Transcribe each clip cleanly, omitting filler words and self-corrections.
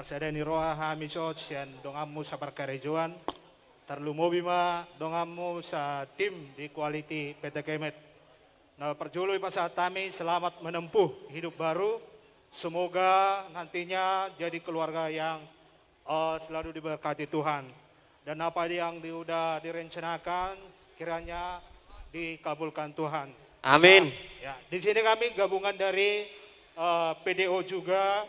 marsadani roha hamiso sian dongamu sa perkarejuan terlumo bima dongamu sa tim di Quality PT Kemet. Nah, perjului pasal kami selamat menempuh hidup baru. Semoga nantinya jadi keluarga yang selalu diberkati Tuhan. Dan apa yang sudah direncanakan kiranya dikabulkan Tuhan. Amin. Ya, di sini kami gabungan dari PDO juga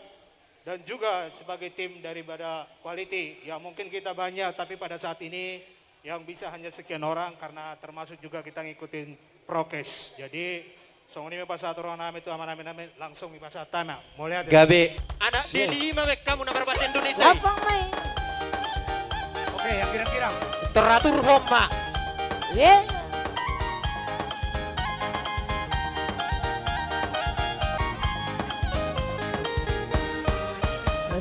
dan juga sebagai tim daripada Quality. Ya mungkin kita banyak tapi pada saat ini yang bisa hanya sekian orang karena termasuk juga kita ngikutin prokes. Jadi song ini pasal orang nama itu aman langsung di pasal tanah. Mulai Gabe. Anak di 5 kamu nomor bahasa Indonesia. Lapang main. Oke, yang kirang-kirang. Teratur Roma. Yeah.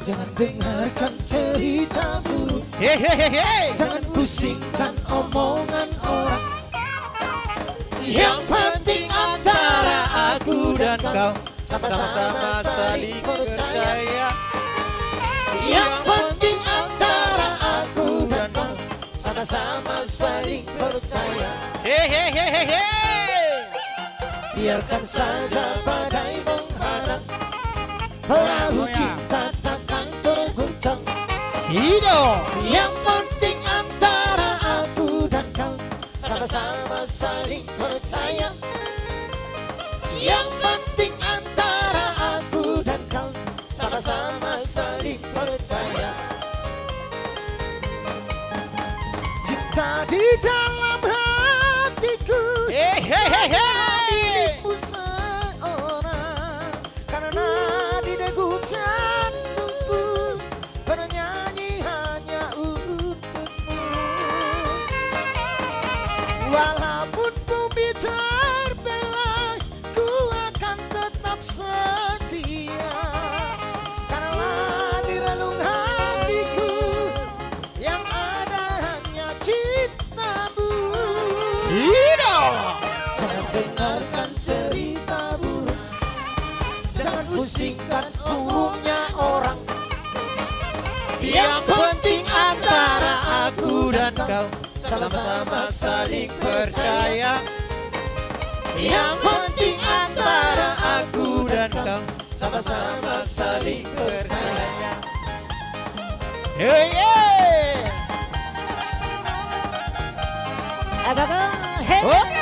Jangan dengarkan cerita buruk. Hehehe. Jangan pusingkan omongan orang. Yang penting antara aku dan kau sama-sama saling percaya. Yang penting antara aku dan kau sama-sama saling percaya. Hehehe. Biarkan saja badai mengharang, perahu cinta takkan terguncang. Hidup. Yang penting antara aku dan kau sama-sama saling percaya. Yang penting antara aku dan kau sama-sama saling percaya. Cinta di dalam hatiku milikmu seorang, karena di degup jantungku bernyanyi hanya untukmu. Walaupun bumi terbelah, ku akan tetap setia, karena di relung hatiku yang ada hanya cintamu. Hidup. Jangan dengarkan cerita buruk, jangan pusingkan umumnya orang. Yang penting antara aku dan kau sama-sama saling percaya. Yang penting antara aku dan kau sama-sama saling percaya. Hey, hey. Hey. Oke.